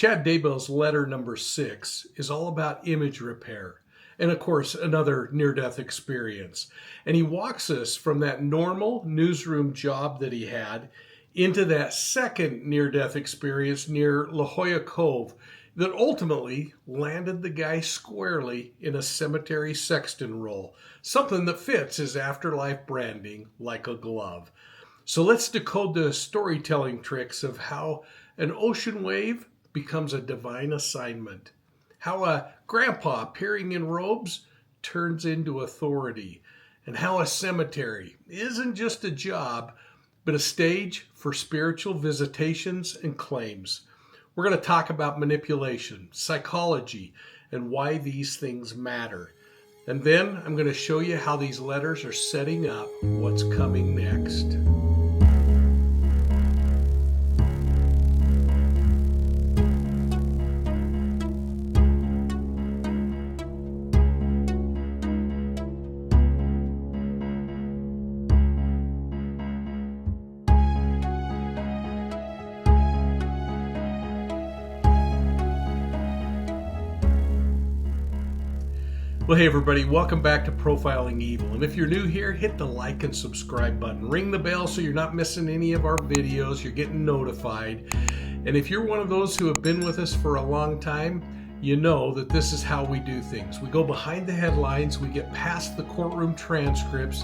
Chad Daybell's letter number 6 is all about image repair and, of course, another near-death experience. And he walks us from that normal newsroom job that he had into that second near-death experience near Hoya Cove that ultimately landed the guy squarely in a cemetery sexton role, something that fits his afterlife branding like a glove. So let's decode the storytelling tricks of how an ocean wave becomes a divine assignment, how a grandpa appearing in robes turns into authority, and how a cemetery isn't just a job, but a stage for spiritual visitations and claims. We're going to talk about manipulation, psychology, and why these things matter. And then I'm going to show you how these letters are setting up what's coming next. Well, hey everybody, welcome back to Profiling Evil. And if you're new here, hit the like and subscribe button. Ring the bell so you're not missing any of our videos. You're getting notified. And if you're one of those who have been with us for a long time, you know that this is how we do things. We go behind the headlines, we get past the courtroom transcripts,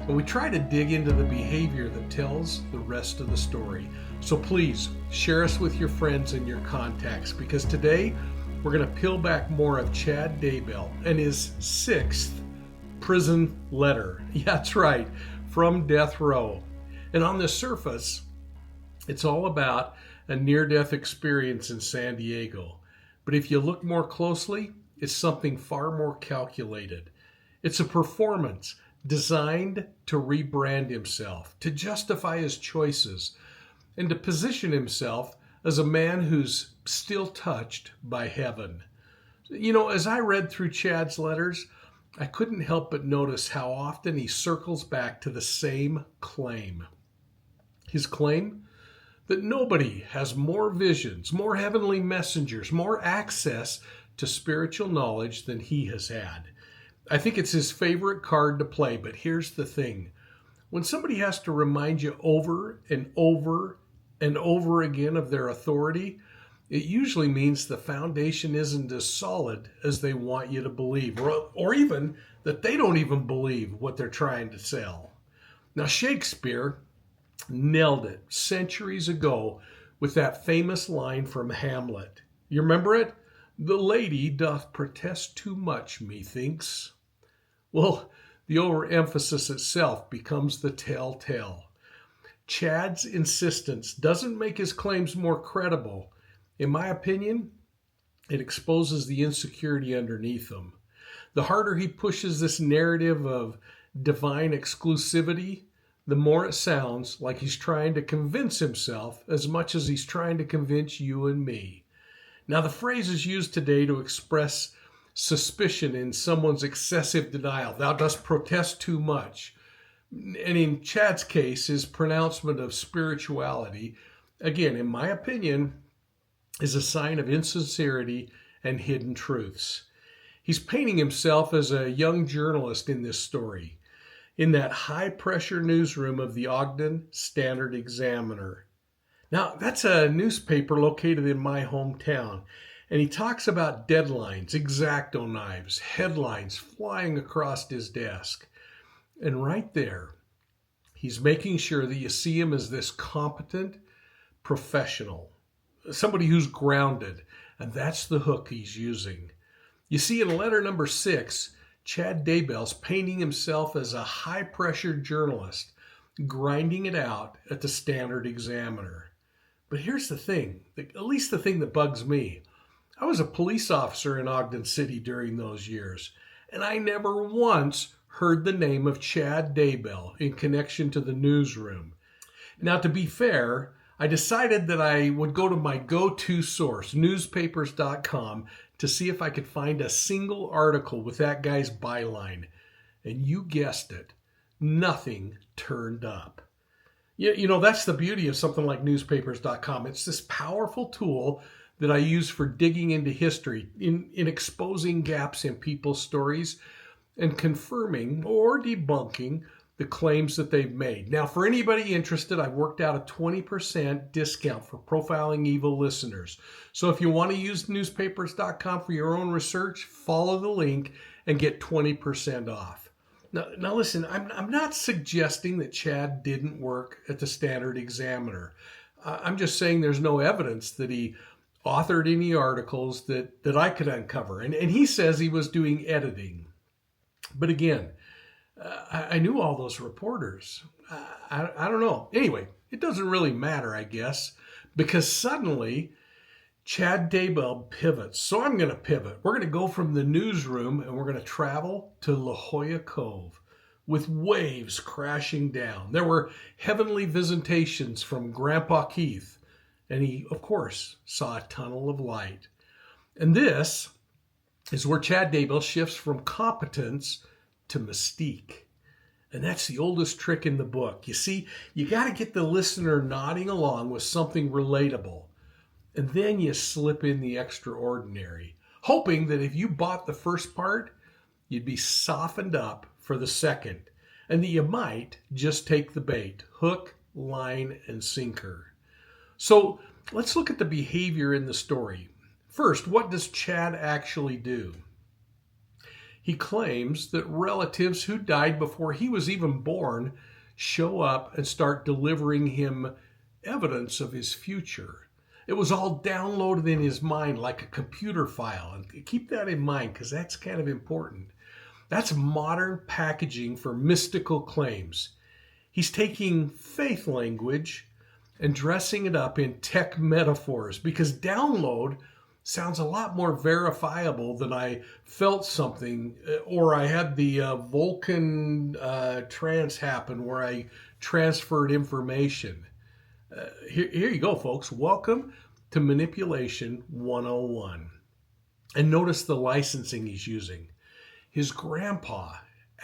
and we try to dig into the behavior that tells the rest of the story. So please, share us with your friends and your contacts, because today, we're going to peel back more of Chad Daybell and his 6th prison letter. Yeah, that's right, from death row. And on the surface, it's all about a near-death experience in San Diego. But if you look more closely, it's something far more calculated. It's a performance designed to rebrand himself, to justify his choices, and to position himself as a man who's still touched by heaven. You know, as I read through Chad's letters, I couldn't help but notice how often he circles back to the same claim. His claim that nobody has more visions, more heavenly messengers, more access to spiritual knowledge than he has had. I think it's his favorite card to play, but here's the thing. When somebody has to remind you over and over and over again of their authority, it usually means the foundation isn't as solid as they want you to believe, or even that they don't even believe what they're trying to sell. Now, Shakespeare nailed it centuries ago with that famous line from Hamlet. You remember it? "The lady doth protest too much, methinks." Well, the overemphasis itself becomes the telltale. Chad's insistence doesn't make his claims more credible. In my opinion, it exposes the insecurity underneath them. The harder he pushes this narrative of divine exclusivity, the more it sounds like he's trying to convince himself as much as he's trying to convince you and me. Now, the phrase is used today to express suspicion in someone's excessive denial. Thou dost protest too much. And in Chad's case, his pronouncement of spirituality, again, in my opinion, is a sign of insincerity and hidden truths. He's painting himself as a young journalist in this story, in that high-pressure newsroom of the Ogden Standard-Examiner. Now, that's a newspaper located in my hometown, and he talks about deadlines, X-Acto knives, headlines flying across his desk. And right there, he's making sure that you see him as this competent professional, somebody who's grounded, and that's the hook he's using. You see, in letter number 6, Chad Daybell's painting himself as a high-pressure journalist, grinding it out at the Standard-Examiner. But here's the thing, at least the thing that bugs me. I was a police officer in Ogden City during those years, and I never once heard the name of Chad Daybell in connection to the newsroom. Now, to be fair, I decided that I would go to my go-to source, newspapers.com, to see if I could find a single article with that guy's byline. And you guessed it, nothing turned up. You know, that's the beauty of something like newspapers.com. It's this powerful tool that I use for digging into history, in exposing gaps in people's stories and confirming or debunking the claims that they've made. Now, for anybody interested, I've worked out a 20% discount for Profiling Evil listeners. So if you want to use newspapers.com for your own research, follow the link and get 20% off. Now listen, I'm not suggesting that Chad didn't work at the Standard Examiner. I'm just saying there's no evidence that he authored any articles that I could uncover. And he says he was doing editing. But again, I knew all those reporters. I don't know. Anyway, it doesn't really matter, I guess, because suddenly Chad Daybell pivots. So I'm going to pivot. We're going to go from the newsroom and we're going to travel to Hoya Cove with waves crashing down. There were heavenly visitations from Grandpa Keith, and he, of course, saw a tunnel of light. And this is where Chad Daybell shifts from competence to mystique. And that's the oldest trick in the book. You see, you got to get the listener nodding along with something relatable. And then you slip in the extraordinary, hoping that if you bought the first part, you'd be softened up for the second. And that you might just take the bait, hook, line, and sinker. So let's look at the behavior in the story. First, what does Chad actually do? He claims that relatives who died before he was even born show up and start delivering him evidence of his future. It was all downloaded in his mind like a computer file. And keep that in mind because that's kind of important. That's modern packaging for mystical claims. He's taking faith language and dressing it up in tech metaphors because download sounds a lot more verifiable than I felt something, or I had the Vulcan trance happen where I transferred information. Here you go, folks. Welcome to Manipulation 101. And notice the licensing he's using. His grandpa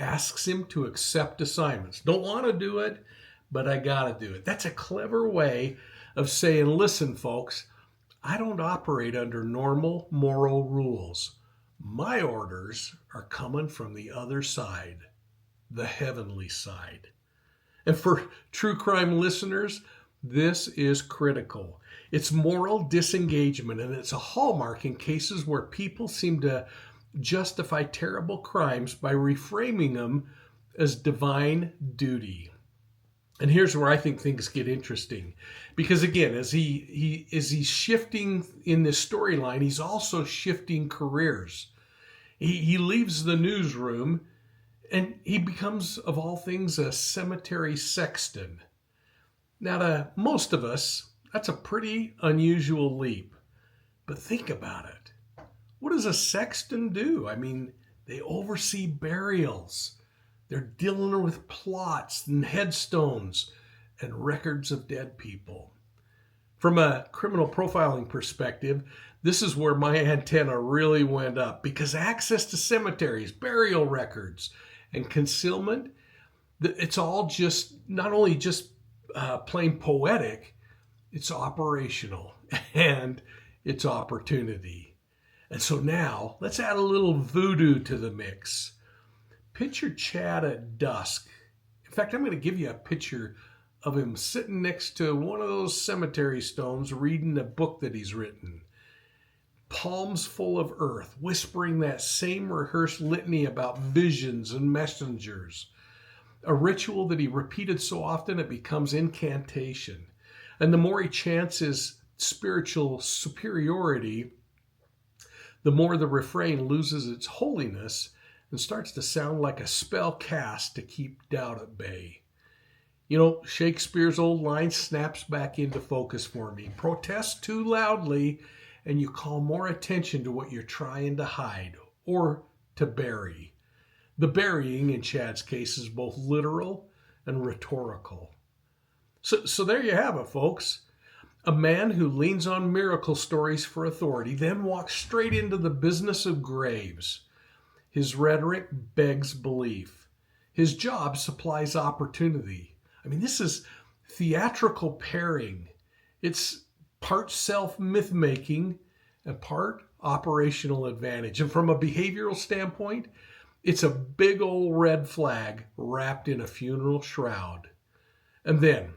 asks him to accept assignments. Don't want to do it, but I got to do it. That's a clever way of saying, listen, folks, I don't operate under normal moral rules. My orders are coming from the other side, the heavenly side. And for true crime listeners, this is critical. It's moral disengagement, and it's a hallmark in cases where people seem to justify terrible crimes by reframing them as divine duty. And here's where I think things get interesting. Because again, as he's shifting in this storyline, he's also shifting careers. He leaves the newsroom and he becomes, of all things, a cemetery sexton. Now, to most of us, that's a pretty unusual leap. But think about it. What does a sexton do? I mean, they oversee burials. They're dealing with plots and headstones and records of dead people. From a criminal profiling perspective, this is where my antenna really went up because access to cemeteries, burial records, and concealment, it's all just not only just plain poetic, it's operational and it's opportunity. And so now let's add a little voodoo to the mix. Picture Chad at dusk. In fact, I'm going to give you a picture of him sitting next to one of those cemetery stones reading a book that he's written. Palms full of earth, whispering that same rehearsed litany about visions and messengers. A ritual that he repeated so often it becomes incantation. And the more he chants his spiritual superiority, the more the refrain loses its holiness and starts to sound like a spell cast to keep doubt at bay. You know, Shakespeare's old line snaps back into focus for me. Protest too loudly, and you call more attention to what you're trying to hide or to bury. The burying, in Chad's case, is both literal and rhetorical. So there you have it, folks. A man who leans on miracle stories for authority, then walks straight into the business of graves. His rhetoric begs belief. His job supplies opportunity. I mean, this is theatrical pairing. It's part self myth-making and part operational advantage. And from a behavioral standpoint, it's a big old red flag wrapped in a funeral shroud. And then,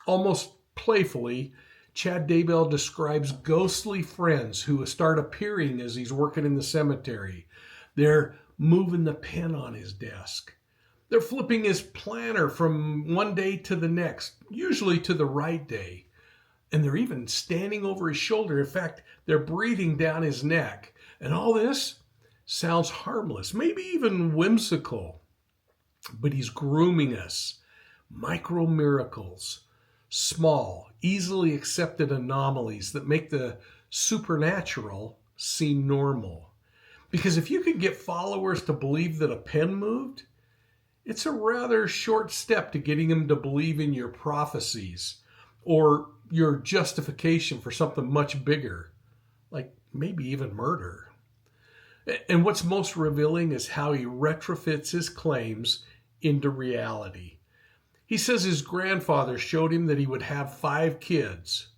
almost playfully, Chad Daybell describes ghostly friends who start appearing as he's working in the cemetery. They're moving the pen on his desk. They're flipping his planner from one day to the next, usually to the right day. And they're even standing over his shoulder. In fact, they're breathing down his neck. And all this sounds harmless, maybe even whimsical. But he's grooming us. Micro miracles, small, easily accepted anomalies that make the supernatural seem normal. Because if you can get followers to believe that a pen moved, it's a rather short step to getting them to believe in your prophecies or your justification for something much bigger, like maybe even murder. And what's most revealing is how he retrofits his claims into reality. He says his grandfather showed him that he would have 5 kids.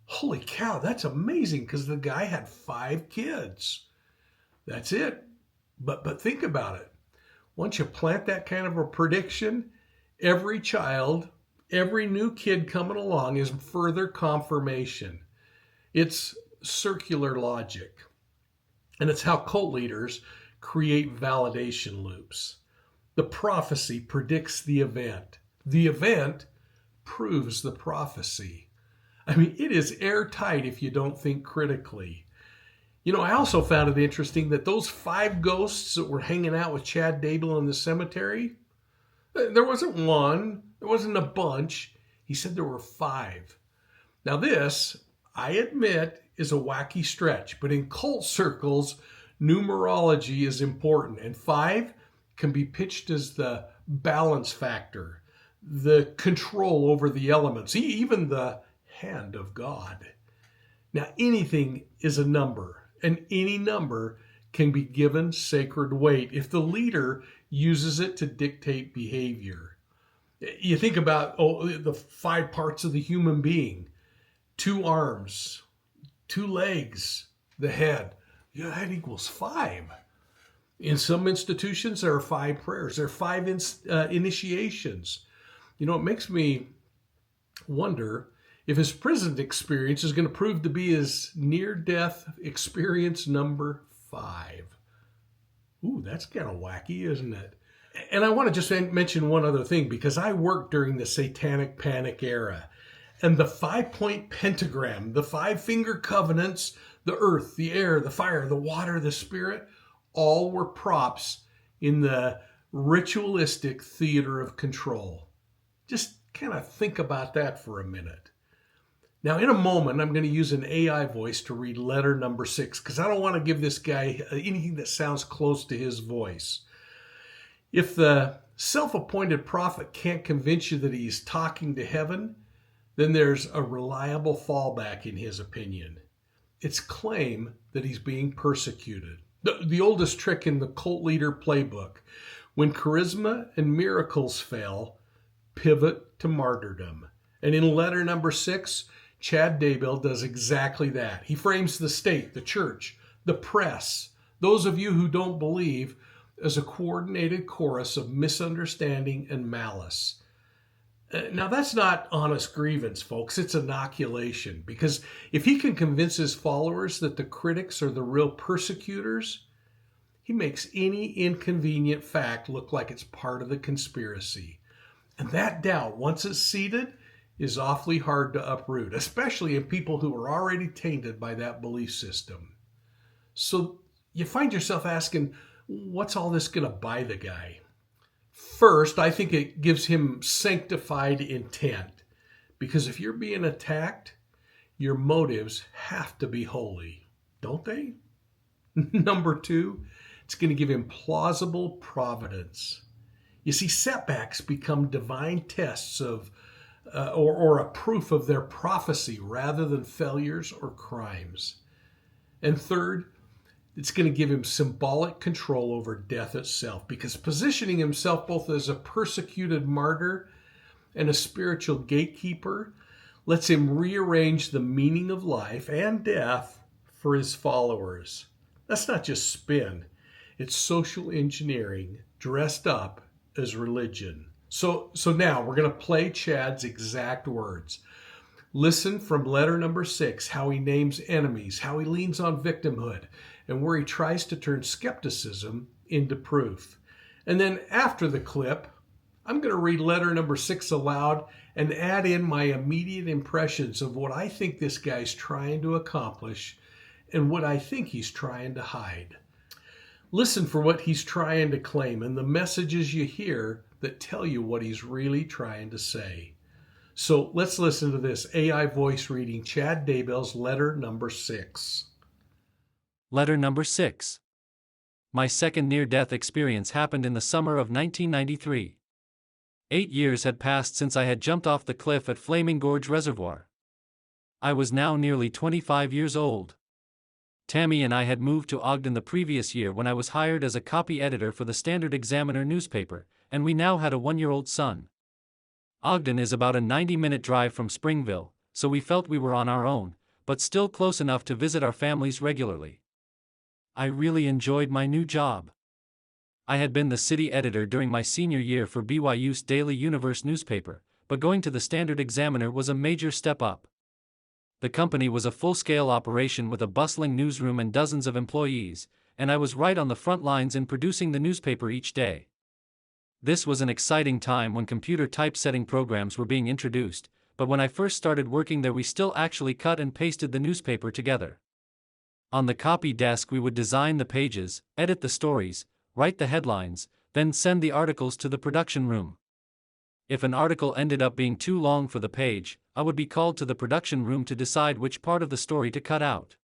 Holy cow, that's amazing, because the guy had 5 kids. That's it. But think about it. Once you plant that kind of a prediction, every child, every new kid coming along is further confirmation. It's circular logic. And it's how cult leaders create validation loops. The prophecy predicts the event. The event proves the prophecy. I mean, it is airtight if you don't think critically. I also found it interesting that those 5 ghosts that were hanging out with Chad Daybell in the cemetery, there wasn't one, there wasn't a bunch. He said there were 5. Now this, I admit, is a wacky stretch, but in cult circles, numerology is important, and 5 can be pitched as the balance factor, the control over the elements, even the hand of God. Now, anything is a number, and any number can be given sacred weight if the leader uses it to dictate behavior. You think about the 5 parts of the human being: 2 arms, 2 legs, the head. Yeah, that equals 5. In some institutions, there are 5 prayers. There are 5 initiations. It makes me wonder if his prison experience is going to prove to be his near-death experience number 5. Ooh, that's kind of wacky, isn't it? And I want to just mention one other thing, because I worked during the Satanic Panic era. And the 5-point pentagram, the 5-finger covenants, the earth, the air, the fire, the water, the spirit, all were props in the ritualistic theater of control. Just kind of think about that for a minute. Now, in a moment, I'm going to use an AI voice to read letter number 6, because I don't want to give this guy anything that sounds close to his voice. If the self-appointed prophet can't convince you that he's talking to heaven, then there's a reliable fallback in his opinion. It's claim that he's being persecuted. The oldest trick in the cult leader playbook. When charisma and miracles fail, pivot to martyrdom. And in letter number 6, Chad Daybell does exactly that. He frames the state, the church, the press, those of you who don't believe, as a coordinated chorus of misunderstanding and malice. Now, that's not honest grievance, folks. It's inoculation. Because if he can convince his followers that the critics are the real persecutors, he makes any inconvenient fact look like it's part of the conspiracy. And that doubt, once it's seated, is awfully hard to uproot, especially in people who are already tainted by that belief system. So you find yourself asking, what's all this going to buy the guy? First, I think it gives him sanctified intent, because if you're being attacked, your motives have to be holy, don't they? Number 2, it's going to give him plausible providence. You see, setbacks become divine tests of or a proof of their prophecy rather than failures or crimes. And third, it's going to give him symbolic control over death itself, because positioning himself both as a persecuted martyr and a spiritual gatekeeper lets him rearrange the meaning of life and death for his followers. That's not just spin, it's social engineering dressed up as religion. So now we're going to play Chad's exact words. Listen from letter number 6, how he names enemies, how he leans on victimhood, and where he tries to turn skepticism into proof. And then after the clip, I'm going to read letter number 6 aloud and add in my immediate impressions of what I think this guy's trying to accomplish and what I think he's trying to hide. Listen for what he's trying to claim and the messages you hear that tell you what he's really trying to say. So let's listen to this AI voice reading Chad Daybell's letter number 6. Letter number 6. My second near-death experience happened in the summer of 1993. 8 years had passed since I had jumped off the cliff at Flaming Gorge Reservoir. I was now nearly 25 years old. Tammy and I had moved to Ogden the previous year when I was hired as a copy editor for the Standard Examiner newspaper, and we now had a 1-year-old son. Ogden is about a 90-minute drive from Springville, so we felt we were on our own, but still close enough to visit our families regularly. I really enjoyed my new job. I had been the city editor during my senior year for BYU's Daily Universe newspaper, but going to the Standard Examiner was a major step up. The company was a full-scale operation with a bustling newsroom and dozens of employees, and I was right on the front lines in producing the newspaper each day. This was an exciting time when computer typesetting programs were being introduced, but when I first started working there we still actually cut and pasted the newspaper together. On the copy desk we would design the pages, edit the stories, write the headlines, then send the articles to the production room. If an article ended up being too long for the page, I would be called to the production room to decide which part of the story to cut out.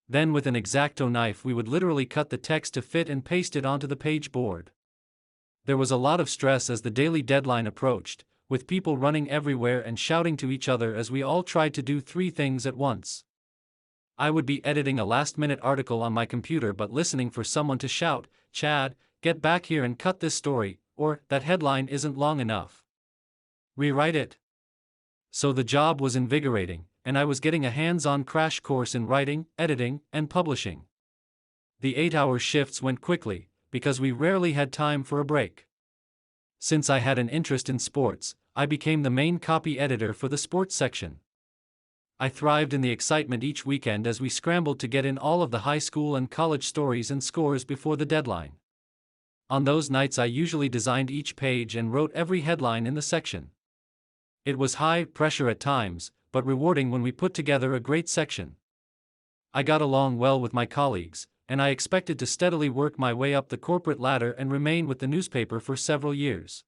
Then with an X-Acto knife we would literally cut the text to fit and paste it onto the page board. There was a lot of stress as the daily deadline approached, with people running everywhere and shouting to each other as we all tried to do 3 things at once. I would be editing a last-minute article on my computer but listening for someone to shout, "Chad, get back here and cut this story," or, "That headline isn't long enough. Rewrite it." So the job was invigorating, and I was getting a hands-on crash course in writing, editing, and publishing. The 8-hour shifts went quickly, because we rarely had time for a break. Since I had an interest in sports, I became the main copy editor for the sports section. I thrived in the excitement each weekend as we scrambled to get in all of the high school and college stories and scores before the deadline. On those nights I usually designed each page and wrote every headline in the section. It was high pressure at times, but rewarding when we put together a great section. I got along well with my colleagues, and I expected to steadily work my way up the corporate ladder and remain with the newspaper for several years.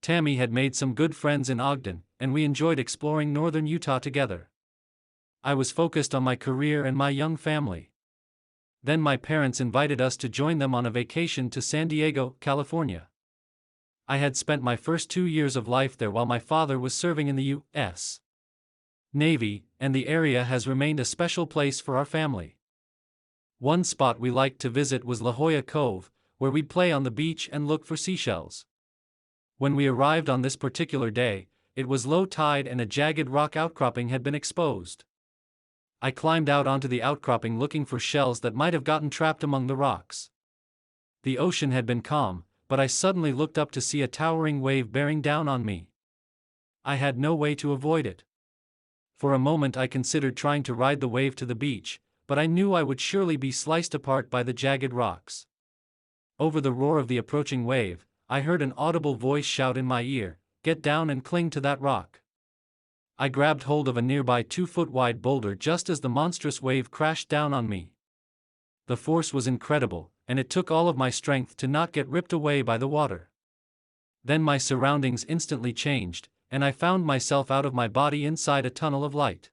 Tammy had made some good friends in Ogden, and we enjoyed exploring northern Utah together. I was focused on my career and my young family. Then my parents invited us to join them on a vacation to San Diego, California. I had spent my first 2 years of life there while my father was serving in the U.S. Navy, and the area has remained a special place for our family. One spot we liked to visit was Hoya Cove, where we'd play on the beach and look for seashells. When we arrived on this particular day, it was low tide and a jagged rock outcropping had been exposed. I climbed out onto the outcropping looking for shells that might have gotten trapped among the rocks. The ocean had been calm, but I suddenly looked up to see a towering wave bearing down on me. I had no way to avoid it. For a moment I considered trying to ride the wave to the beach, but I knew I would surely be sliced apart by the jagged rocks. Over the roar of the approaching wave, I heard an audible voice shout in my ear, "Get down and cling to that rock." I grabbed hold of a nearby 2-foot-wide boulder just as the monstrous wave crashed down on me. The force was incredible, and it took all of my strength to not get ripped away by the water. Then my surroundings instantly changed, and I found myself out of my body inside a tunnel of light.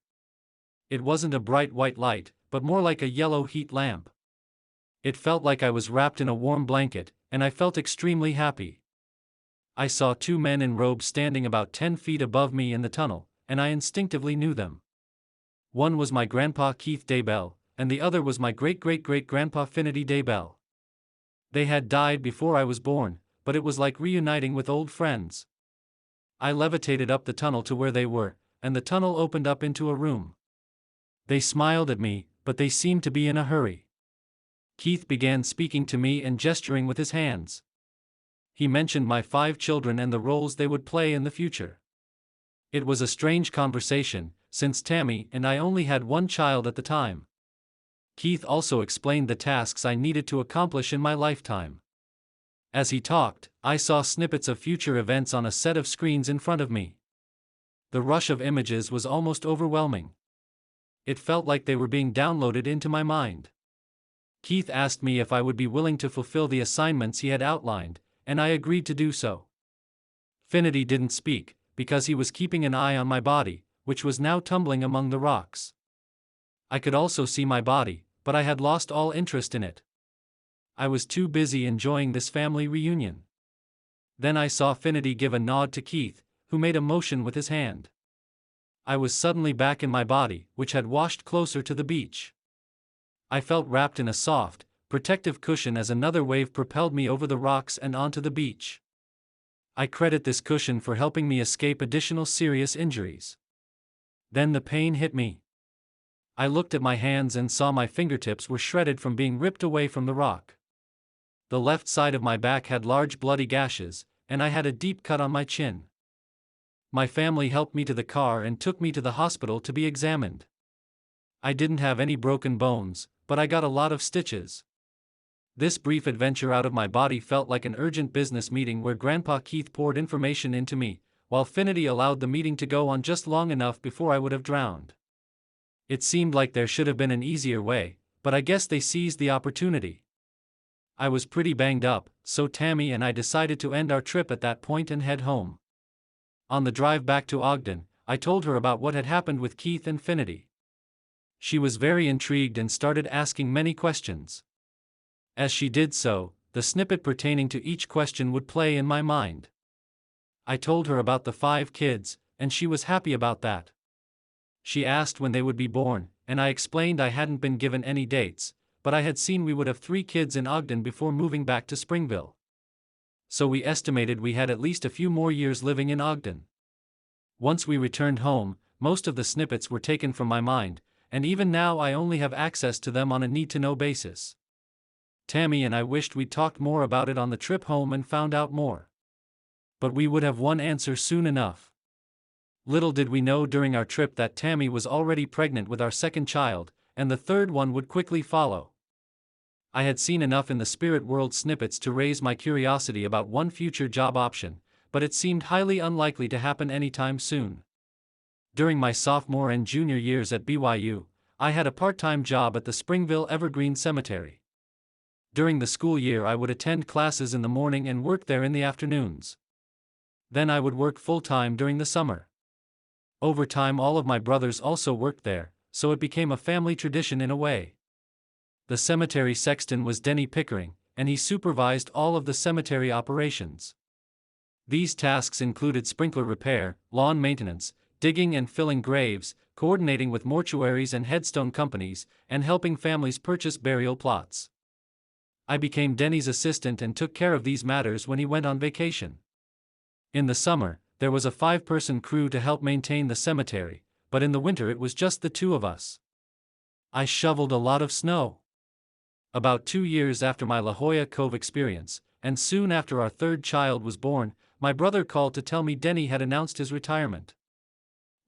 It wasn't a bright white light, but more like a yellow heat lamp. It felt like I was wrapped in a warm blanket, and I felt extremely happy. I saw 2 men in robes standing about 10 feet above me in the tunnel, and I instinctively knew them. One was my grandpa Keith Daybell, and the other was my great-great-great-grandpa Finity Daybell. They had died before I was born, but it was like reuniting with old friends. I levitated up the tunnel to where they were, and the tunnel opened up into a room. They smiled at me, but they seemed to be in a hurry. Keith began speaking to me and gesturing with his hands. He mentioned my 5 children and the roles they would play in the future. It was a strange conversation, since Tammy and I only had 1 child at the time. Keith also explained the tasks I needed to accomplish in my lifetime. As he talked, I saw snippets of future events on a set of screens in front of me. The rush of images was almost overwhelming. It felt like they were being downloaded into my mind. Keith asked me if I would be willing to fulfill the assignments he had outlined, and I agreed to do so. Finity didn't speak, because he was keeping an eye on my body, which was now tumbling among the rocks. I could also see my body, but I had lost all interest in it. I was too busy enjoying this family reunion. Then I saw Finity give a nod to Keith, who made a motion with his hand. I was suddenly back in my body, which had washed closer to the beach. I felt wrapped in a soft, protective cushion as another wave propelled me over the rocks and onto the beach. I credit this cushion for helping me escape additional serious injuries. Then the pain hit me. I looked at my hands and saw my fingertips were shredded from being ripped away from the rock. The left side of my back had large bloody gashes, and I had a deep cut on my chin. My family helped me to the car and took me to the hospital to be examined. I didn't have any broken bones, but I got a lot of stitches. This brief adventure out of my body felt like an urgent business meeting where Grandpa Keith poured information into me, while Finity allowed the meeting to go on just long enough before I would have drowned. It seemed like there should have been an easier way, but I guess they seized the opportunity. I was pretty banged up, so Tammy and I decided to end our trip at that point and head home. On the drive back to Ogden, I told her about what had happened with Keith and Finity. She was very intrigued and started asking many questions. As she did so, the snippet pertaining to each question would play in my mind. I told her about the 5 kids, and she was happy about that. She asked when they would be born, and I explained I hadn't been given any dates, but I had seen we would have 3 kids in Ogden before moving back to Springville. So we estimated we had at least a few more years living in Ogden. Once we returned home, most of the snippets were taken from my mind, and even now I only have access to them on a need-to-know basis. Tammy and I wished we'd talked more about it on the trip home and found out more. But we would have one answer soon enough. Little did we know during our trip that Tammy was already pregnant with our 2nd child, and the 3rd one would quickly follow. I had seen enough in the spirit world snippets to raise my curiosity about one future job option, but it seemed highly unlikely to happen anytime soon. During my sophomore and junior years at BYU, I had a part-time job at the Springville Evergreen Cemetery. During the school year I would attend classes in the morning and work there in the afternoons. Then I would work full-time during the summer. Over time all of my brothers also worked there, so it became a family tradition in a way. The cemetery sexton was Denny Pickering, and he supervised all of the cemetery operations. These tasks included sprinkler repair, lawn maintenance, digging and filling graves, coordinating with mortuaries and headstone companies, and helping families purchase burial plots. I became Denny's assistant and took care of these matters when he went on vacation. In the summer, there was a 5-person crew to help maintain the cemetery, but in the winter it was just the 2 of us. I shoveled a lot of snow. About 2 years after my Hoya Cove experience, and soon after our 3rd child was born, my brother called to tell me Denny had announced his retirement.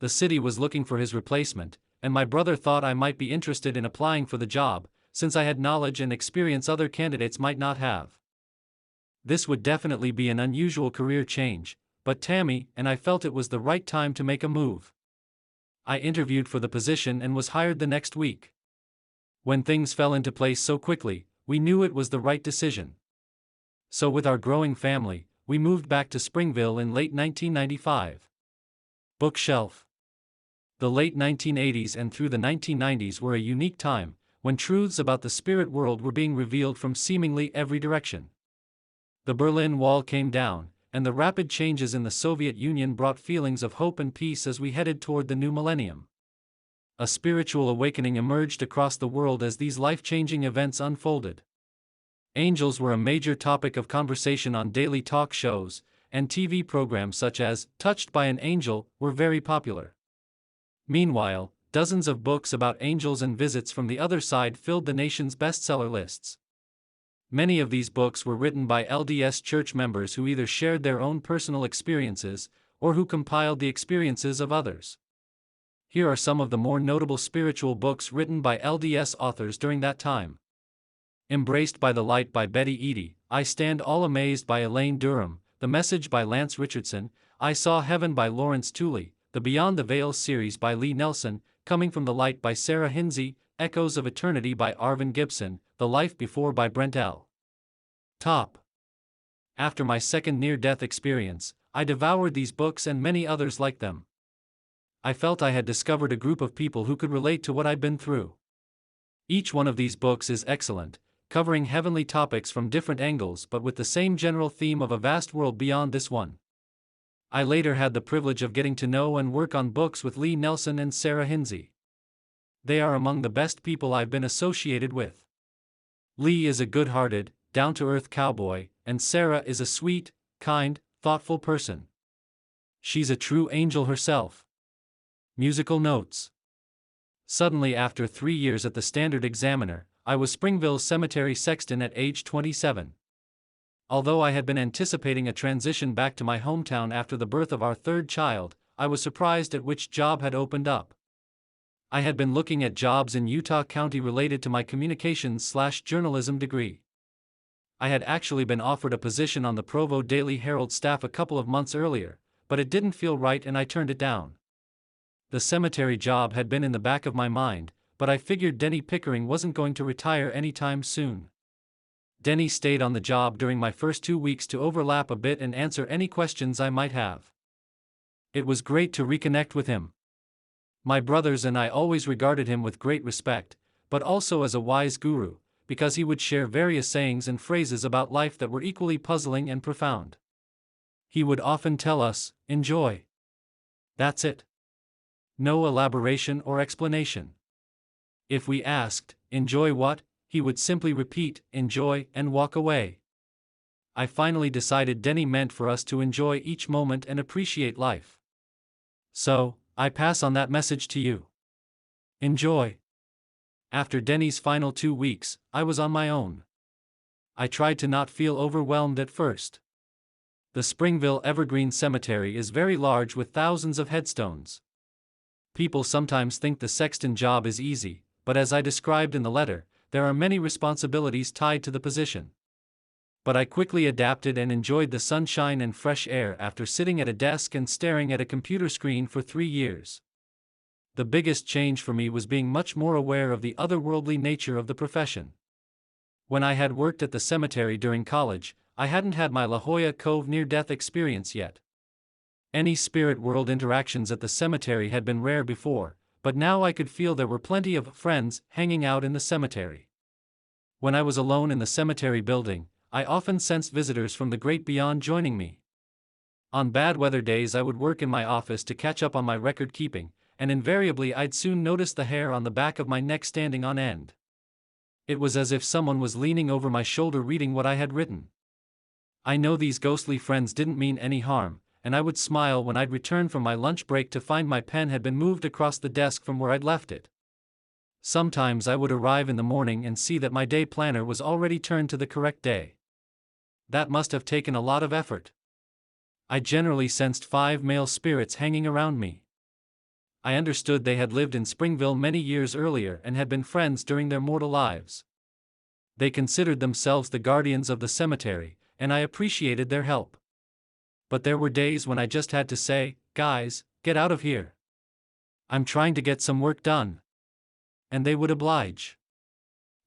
The city was looking for his replacement, and my brother thought I might be interested in applying for the job, since I had knowledge and experience other candidates might not have. This would definitely be an unusual career change, but Tammy and I felt it was the right time to make a move. I interviewed for the position and was hired the next week. When things fell into place so quickly, we knew it was the right decision. So with our growing family, we moved back to Springville in late 1995. Bookshelf. The late 1980s and through the 1990s were a unique time, when truths about the spirit world were being revealed from seemingly every direction. The Berlin Wall came down, and the rapid changes in the Soviet Union brought feelings of hope and peace as we headed toward the new millennium. A spiritual awakening emerged across the world as these life-changing events unfolded. Angels were a major topic of conversation on daily talk shows, and TV programs such as Touched by an Angel were very popular. Meanwhile, dozens of books about angels and visits from the other side filled the nation's bestseller lists. Many of these books were written by LDS church members who either shared their own personal experiences or who compiled the experiences of others. Here are some of the more notable spiritual books written by LDS authors during that time. Embraced by the Light by Betty Eadie, I Stand All Amazed by Elaine Durham, The Message by Lance Richardson, I Saw Heaven by Lawrence Tooley, the Beyond the Veil series by Lee Nelson, Coming from the Light by Sarah Hinsey, Echoes of Eternity by Arvin Gibson, The Life Before by Brent L. Top. After my second near-death experience, I devoured these books and many others like them. I felt I had discovered a group of people who could relate to what I'd been through. Each one of these books is excellent, covering heavenly topics from different angles but with the same general theme of a vast world beyond this one. I later had the privilege of getting to know and work on books with Lee Nelson and Sarah Hinsey. They are among the best people I've been associated with. Lee is a good-hearted, down-to-earth cowboy, and Sarah is a sweet, kind, thoughtful person. She's a true angel herself. Musical notes. Suddenly, after 3 years at the Standard Examiner, I was Springville's cemetery sexton at age 27. Although I had been anticipating a transition back to my hometown after the birth of our third child, I was surprised at which job had opened up. I had been looking at jobs in Utah County related to my communications/journalism degree. I had actually been offered a position on the Provo Daily Herald staff a couple of months earlier, but it didn't feel right and I turned it down. The cemetery job had been in the back of my mind, but I figured Denny Pickering wasn't going to retire anytime soon. Denny stayed on the job during my first 2 weeks to overlap a bit and answer any questions I might have. It was great to reconnect with him. My brothers and I always regarded him with great respect, but also as a wise guru, because he would share various sayings and phrases about life that were equally puzzling and profound. He would often tell us, "Enjoy. That's it." No elaboration or explanation. If we asked, "Enjoy what?" he would simply repeat, "Enjoy," and walk away. I finally decided Denny meant for us to enjoy each moment and appreciate life. So, I pass on that message to you. Enjoy. After Denny's final 2 weeks, I was on my own. I tried to not feel overwhelmed at first. The Springville Evergreen Cemetery is very large with thousands of headstones. People sometimes think the sexton job is easy, but as I described in the letter, there are many responsibilities tied to the position. But I quickly adapted and enjoyed the sunshine and fresh air after sitting at a desk and staring at a computer screen for 3 years. The biggest change for me was being much more aware of the otherworldly nature of the profession. When I had worked at the cemetery during college, I hadn't had my La Hoya Cove near-death experience yet. Any spirit world interactions at the cemetery had been rare before, but now I could feel there were plenty of friends hanging out in the cemetery. When I was alone in the cemetery building, I often sensed visitors from the great beyond joining me. On bad weather days I would work in my office to catch up on my record keeping, and invariably I'd soon notice the hair on the back of my neck standing on end. It was as if someone was leaning over my shoulder reading what I had written. I know these ghostly friends didn't mean any harm, and I would smile when I'd return from my lunch break to find my pen had been moved across the desk from where I'd left it. Sometimes I would arrive in the morning and see that my day planner was already turned to the correct day. That must have taken a lot of effort. I generally sensed 5 male spirits hanging around me. I understood they had lived in Springville many years earlier and had been friends during their mortal lives. They considered themselves the guardians of the cemetery, and I appreciated their help. But there were days when I just had to say, "Guys, get out of here. I'm trying to get some work done." And they would oblige.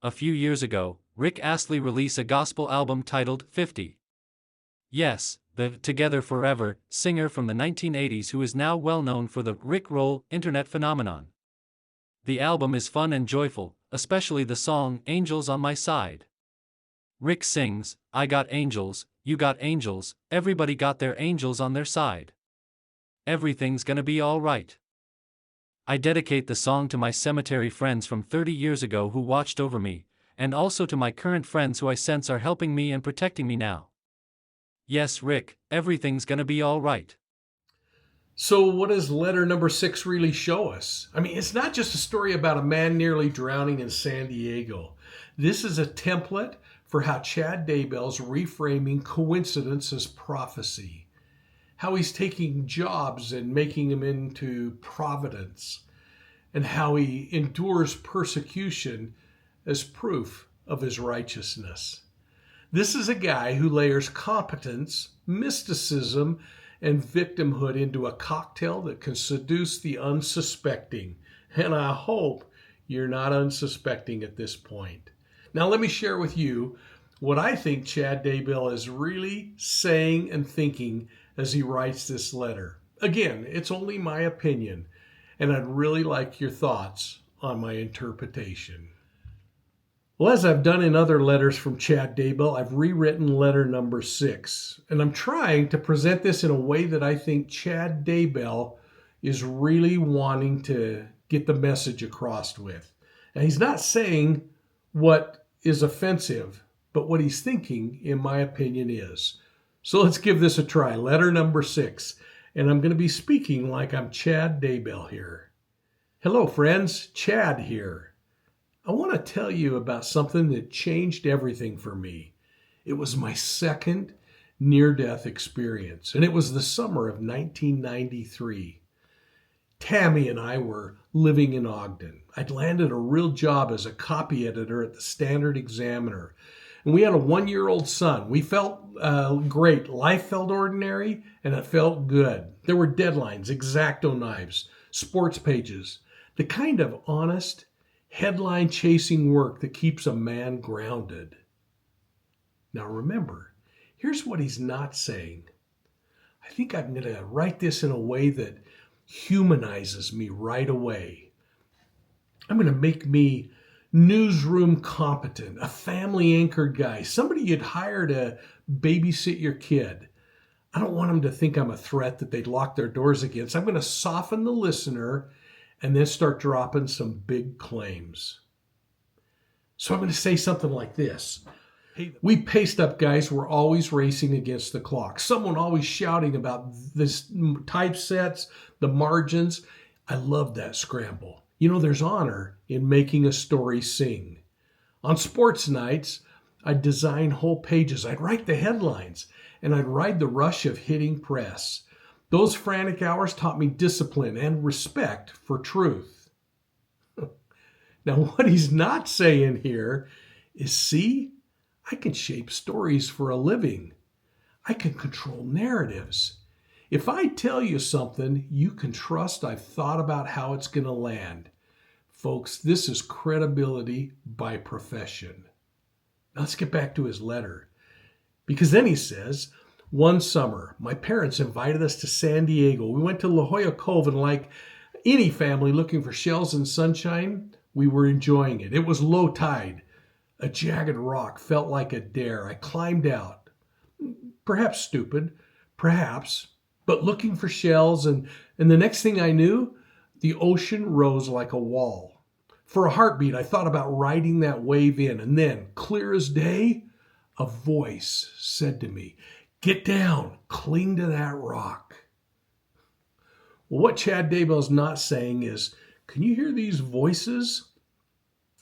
A few years ago, Rick Astley released a gospel album titled 50. Yes, the Together Forever singer from the 1980s who is now well known for the Rick Roll internet phenomenon. The album is fun and joyful, especially the song Angels on My Side. Rick sings, "I got angels, you got angels, everybody got their angels on their side. Everything's gonna be all right." I dedicate the song to my cemetery friends from 30 years ago who watched over me, and also to my current friends who I sense are helping me and protecting me now. Yes, Rick, everything's gonna be all right. So, what does letter number 6 really show us? I mean, it's not just a story about a man nearly drowning in San Diego. This is a template for how Chad Daybell's reframing coincidence as prophecy, how he's taking jobs and making them into providence, and how he endures persecution as proof of his righteousness. This is a guy who layers competence, mysticism, and victimhood into a cocktail that can seduce the unsuspecting. And I hope you're not unsuspecting at this point. Now, let me share with you what I think Chad Daybell is really saying and thinking as he writes this letter. Again, it's only my opinion, and I'd really like your thoughts on my interpretation. Well, as I've done in other letters from Chad Daybell, I've rewritten letter number 6. And I'm trying to present this in a way that I think Chad Daybell is really wanting to get the message across with. And he's not saying what is offensive, but what he's thinking, in my opinion, is. So let's give this a try. Letter number 6. And I'm going to be speaking like I'm Chad Daybell here. Hello, friends. Chad here. I want to tell you about something that changed everything for me. It was my second near-death experience, and it was the summer of 1993. Tammy and I were living in Ogden. I'd landed a real job as a copy editor at the Standard Examiner, and we had a 1-year-old son. We felt great. Life felt ordinary, and it felt good. There were deadlines, X-Acto knives, sports pages, the kind of honest, headline-chasing work that keeps a man grounded. Now remember, here's what he's not saying. I think I'm going to write this in a way that humanizes me right away. I'm going to make me newsroom competent, a family-anchored guy, somebody you'd hire to babysit your kid. I don't want them to think I'm a threat that they'd lock their doors against. I'm going to soften the listener and then start dropping some big claims. So I'm going to say something like this. Hey, we paste-up guys were always racing against the clock. Someone always shouting about this typesets, the margins. I loved that scramble. You know, there's honor in making a story sing. On sports nights, I'd design whole pages. I'd write the headlines, and I'd ride the rush of hitting press. Those frantic hours taught me discipline and respect for truth. Now, what he's not saying here is, see, I can shape stories for a living. I can control narratives. If I tell you something, you can trust I've thought about how it's going to land. Folks, this is credibility by profession. Now, let's get back to his letter. Because then he says, one summer, my parents invited us to San Diego. We went to Hoya Cove, and like any family looking for shells and sunshine, we were enjoying it. It was low tide. A jagged rock felt like a dare. I climbed out. Perhaps stupid, perhaps, but looking for shells, and the next thing I knew, the ocean rose like a wall. For a heartbeat, I thought about riding that wave in, and then, clear as day, a voice said to me, "Get down, cling to that rock." Well, what Chad Daybell's not saying is, can you hear these voices?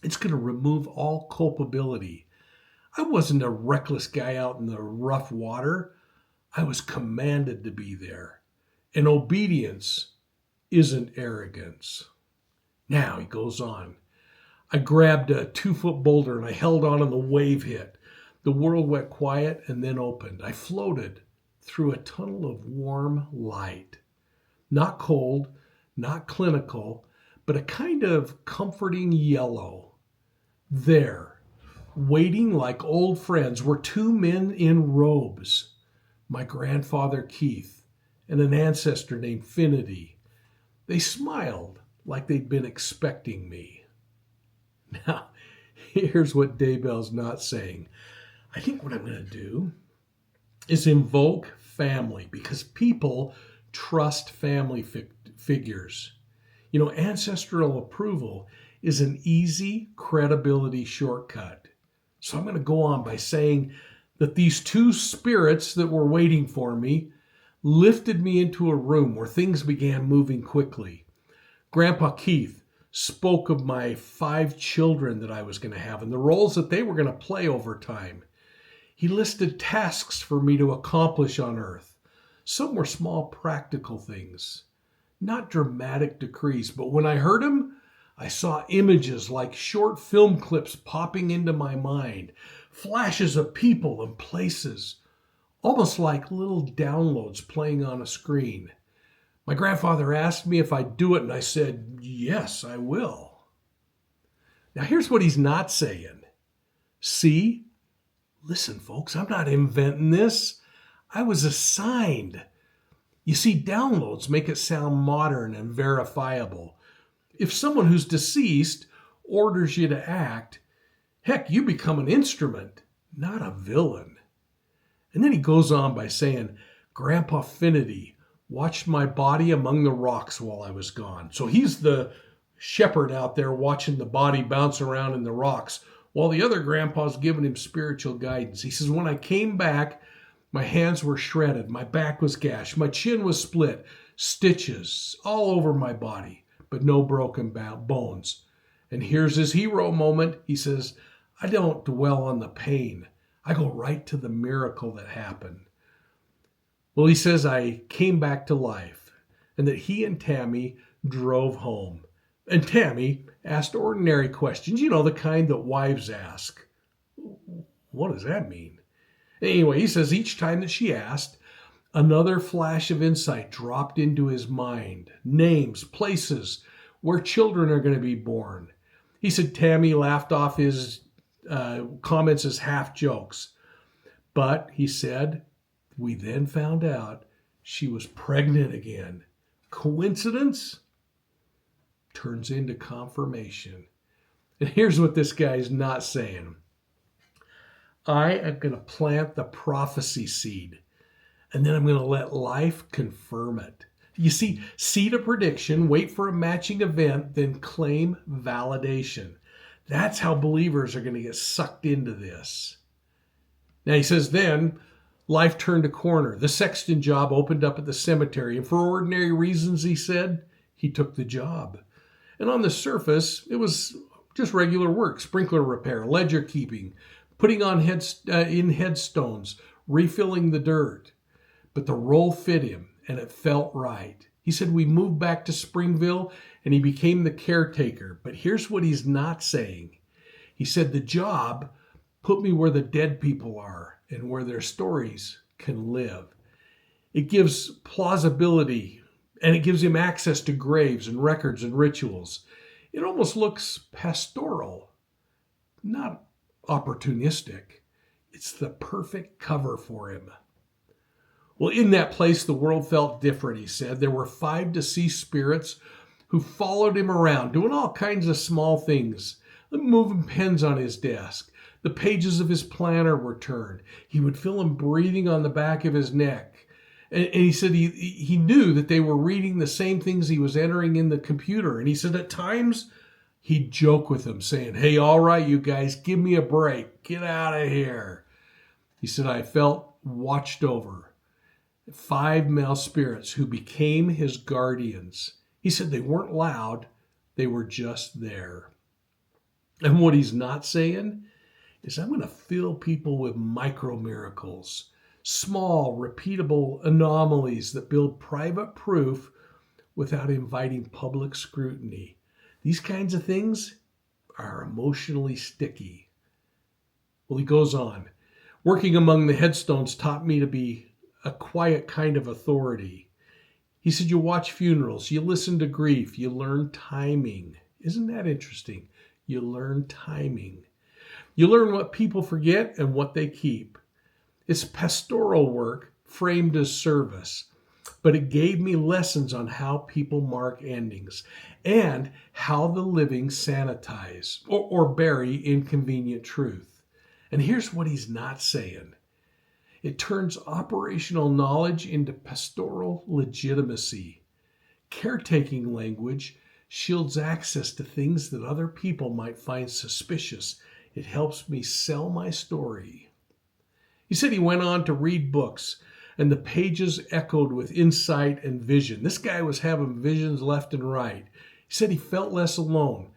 It's going to remove all culpability. I wasn't a reckless guy out in the rough water. I was commanded to be there. And obedience isn't arrogance. Now, he goes on. I grabbed a 2-foot boulder and I held on and the wave hit. The world went quiet and then opened. I floated through a tunnel of warm light. Not cold, not clinical, but a kind of comforting yellow. There, waiting like old friends, were 2 men in robes. My grandfather Keith and an ancestor named Finity. They smiled like they'd been expecting me. Now, here's what Daybell's not saying. I think what I'm going to do is invoke family, because people trust family figures. You know, ancestral approval is an easy credibility shortcut. So I'm going to go on by saying that these 2 spirits that were waiting for me lifted me into a room where things began moving quickly. Grandpa Keith spoke of my 5 children that I was going to have and the roles that they were going to play over time. He listed tasks for me to accomplish on earth. Some were small practical things, not dramatic decrees, but when I heard him, I saw images like short film clips popping into my mind, flashes of people and places, almost like little downloads playing on a screen. My grandfather asked me if I'd do it, and I said, yes, I will. Now here's what he's not saying. See? Listen, folks, I'm not inventing this. I was assigned. You see, downloads make it sound modern and verifiable. If someone who's deceased orders you to act, heck, you become an instrument, not a villain. And then he goes on by saying, Grandpa Finity watched my body among the rocks while I was gone. So he's the shepherd out there watching the body bounce around in the rocks while the other grandpa's giving him spiritual guidance. He says, when I came back, my hands were shredded, my back was gashed, my chin was split, stitches all over my body, but no broken bones. And here's his hero moment. He says, I don't dwell on the pain. I go right to the miracle that happened. Well, he says I came back to life and that he and Tammy drove home. And Tammy asked ordinary questions, the kind that wives ask. What does that mean? Anyway, he says each time that she asked, another flash of insight dropped into his mind. Names, places, where children are going to be born. He said Tammy laughed off his comments as half jokes. But, he said, we then found out she was pregnant again. Coincidence? Turns into confirmation. And here's what this guy's not saying. I am going to plant the prophecy seed, and then I'm going to let life confirm it. You see, seed a prediction, wait for a matching event, then claim validation. That's how believers are going to get sucked into this. Now he says then, life turned a corner. The Sexton job opened up at the cemetery, and for ordinary reasons, he said, he took the job. And on the surface, it was just regular work, sprinkler repair, ledger keeping, putting on headstones, refilling the dirt. But the role fit him, and it felt right. He said we moved back to Springville, and he became the caretaker. But here's what he's not saying. He said the job put me where the dead people are and where their stories can live. It gives plausibility, and it gives him access to graves and records and rituals. It almost looks pastoral, not opportunistic. It's the perfect cover for him. Well, in that place, the world felt different, he said. There were 5 deceased spirits who followed him around, doing all kinds of small things, moving pens on his desk. The pages of his planner were turned. He would feel them breathing on the back of his neck. And he said he knew that they were reading the same things he was entering in the computer. And he said at times he'd joke with them, saying, hey, all right, you guys, give me a break. Get out of here. He said, I felt watched over. 5 male spirits who became his guardians. He said they weren't loud. They were just there. And what he's not saying is I'm going to fill people with micro miracles. Small, repeatable anomalies that build private proof without inviting public scrutiny. These kinds of things are emotionally sticky. Well, he goes on. Working among the headstones taught me to be a quiet kind of authority. He said, you watch funerals, you listen to grief, you learn timing. Isn't that interesting? You learn timing. You learn what people forget and what they keep. It's pastoral work framed as service, but it gave me lessons on how people mark endings and how the living sanitize or bury inconvenient truth. And here's what he's not saying. It turns operational knowledge into pastoral legitimacy. Caretaking language shields access to things that other people might find suspicious. It helps me sell my story. He said he went on to read books and the pages echoed with insight and vision. This guy was having visions left and right. He said he felt less alone.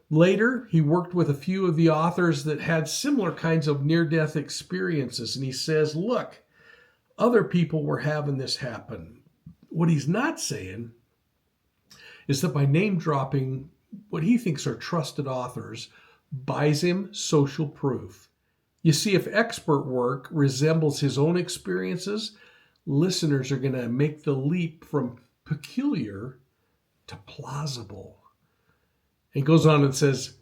Later, he worked with a few of the authors that had similar kinds of near-death experiences, and he says, look, other people were having this happen. What he's not saying is that by name-dropping what he thinks are trusted authors buys him social proof. You see, if expert work resembles his own experiences, listeners are going to make the leap from peculiar to plausible. He goes on and says,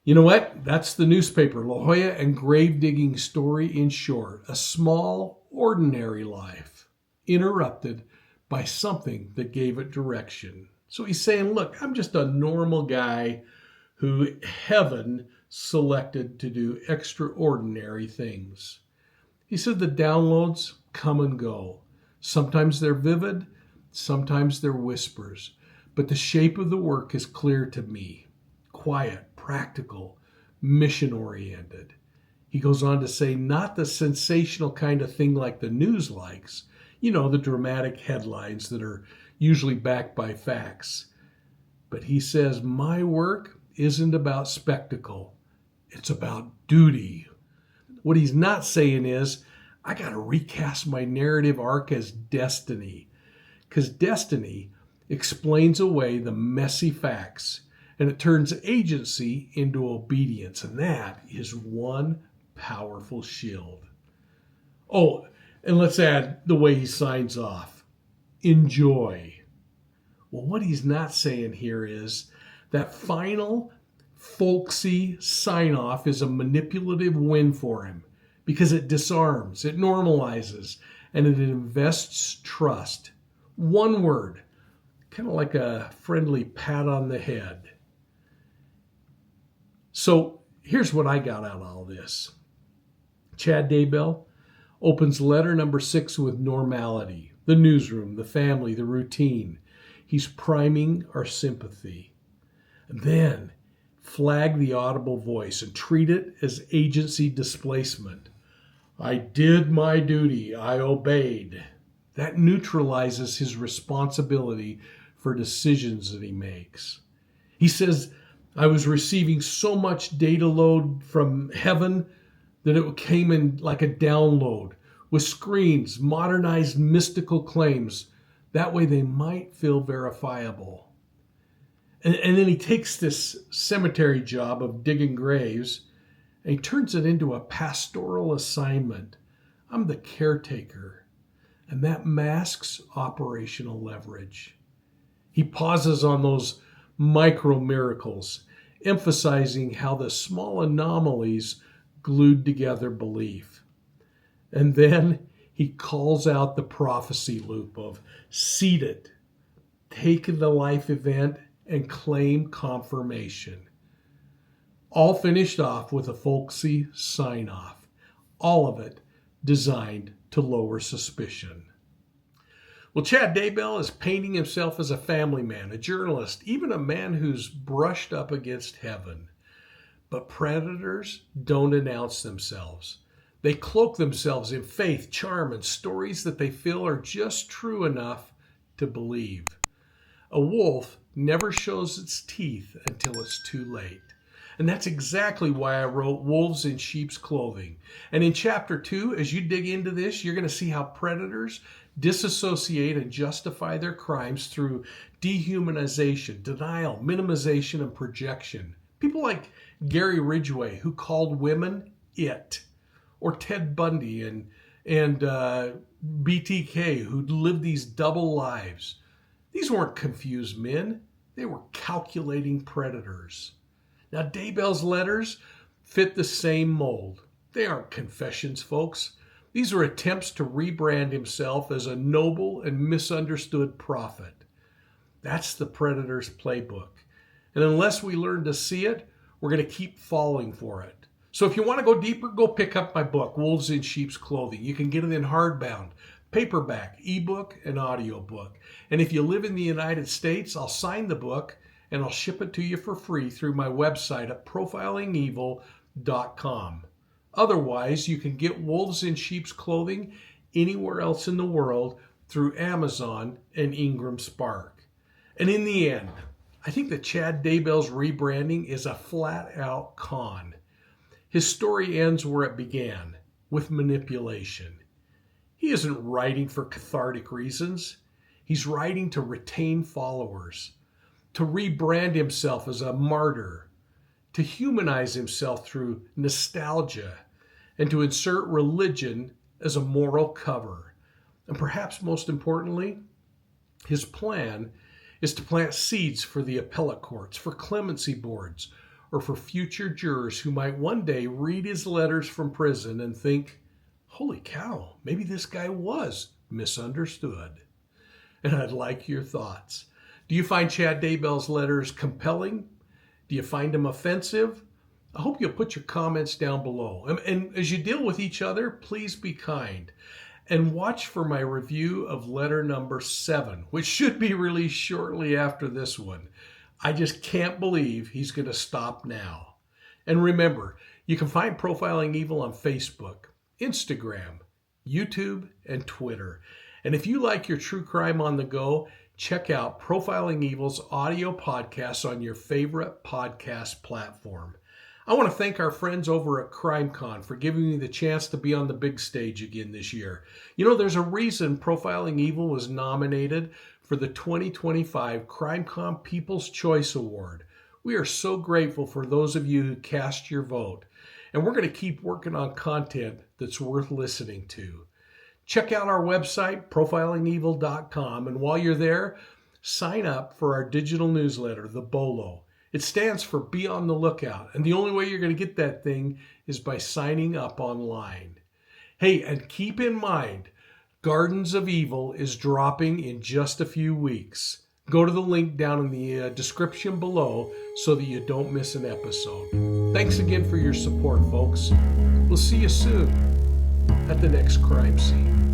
you know what? That's the newspaper, La Jolla and grave digging story in short. A small, ordinary life interrupted by something that gave it direction. So he's saying, look, I'm just a normal guy who heaven selected to do extraordinary things. He said the downloads come and go. Sometimes they're vivid, sometimes they're whispers. But the shape of the work is clear to me. Quiet, practical, mission-oriented. He goes on to say, not the sensational kind of thing like the news likes. You know, the dramatic headlines that are usually backed by facts. But he says, my work isn't about spectacle. It's about duty. What he's not saying is, I got to recast my narrative arc as destiny. Because destiny explains away the messy facts, and it turns agency into obedience. And that is one powerful shield. Oh, and let's add the way he signs off. Enjoy. Well, what he's not saying here is that final folksy sign-off is a manipulative win for him because it disarms, it normalizes, and it invests trust. One word, kind of like a friendly pat on the head. So here's what I got out of all this. Chad Daybell opens letter number 6 with normality, the newsroom, the family, the routine. He's priming our sympathy. And then flag the audible voice and treat it as agency displacement. I did my duty. I obeyed. That neutralizes his responsibility for decisions that he makes. He says, I was receiving so much data load from heaven that it came in like a download with screens, modernized mystical claims. That way they might feel verifiable. And then he takes this cemetery job of digging graves and he turns it into a pastoral assignment. I'm the caretaker. And that masks operational leverage. He pauses on those micro miracles, emphasizing how the small anomalies glued together belief. And then he calls out the prophecy loop of seed it, take the life event, and claim confirmation. All finished off with a folksy sign-off. All of it designed to lower suspicion. Well, Chad Daybell is painting himself as a family man, a journalist, even a man who's brushed up against heaven. But predators don't announce themselves. They cloak themselves in faith, charm, and stories that they feel are just true enough to believe. A wolf never shows its teeth until it's too late. And that's exactly why I wrote Wolves in Sheep's Clothing. And in Chapter 2, as you dig into this, you're going to see how predators disassociate and justify their crimes through dehumanization, denial, minimization, and projection. People like Gary Ridgway, who called women it, or Ted Bundy and BTK, who lived these double lives. These weren't confused men. They were calculating predators. Now, Daybell's letters fit the same mold. They aren't confessions, folks. These are attempts to rebrand himself as a noble and misunderstood prophet. That's the predator's playbook. And unless we learn to see it, we're going to keep falling for it. So if you want to go deeper, go pick up my book, Wolves in Sheep's Clothing. You can get it in hardbound, paperback, ebook, and audiobook. And if you live in the United States, I'll sign the book and I'll ship it to you for free through my website at profilingevil.com. Otherwise, you can get Wolves in Sheep's Clothing anywhere else in the world through Amazon and Ingram Spark. And in the end, I think that Chad Daybell's rebranding is a flat-out con. His story ends where it began, with manipulation. He isn't writing for cathartic reasons. He's writing to retain followers, to rebrand himself as a martyr, to humanize himself through nostalgia, and to insert religion as a moral cover. And perhaps most importantly, his plan is to plant seeds for the appellate courts, for clemency boards, or for future jurors who might one day read his letters from prison and think, holy cow, maybe this guy was misunderstood. And I'd like your thoughts. Do you find Chad Daybell's letters compelling? Do you find them offensive? I hope you'll put your comments down below. And as you deal with each other, please be kind. And watch for my review of letter number 7, which should be released shortly after this one. I just can't believe he's going to stop now. And remember, you can find Profiling Evil on Facebook, Instagram, YouTube, and Twitter. And if you like your true crime on the go, check out Profiling Evil's audio podcasts on your favorite podcast platform. I want to thank our friends over at CrimeCon for giving me the chance to be on the big stage again this year. You know, there's a reason Profiling Evil was nominated for the 2025 CrimeCon People's Choice Award. We are so grateful for those of you who cast your vote, and we're going to keep working on content that's worth listening to. Check out our website, profilingevil.com, and while you're there, sign up for our digital newsletter, the BOLO. It stands for Be on the Lookout, and the only way you're going to get that thing is by signing up online. Hey, and keep in mind, Gardens of Evil is dropping in just a few weeks. Go to the link down in the description below so that you don't miss an episode. Thanks again for your support, folks. We'll see you soon at the next crime scene.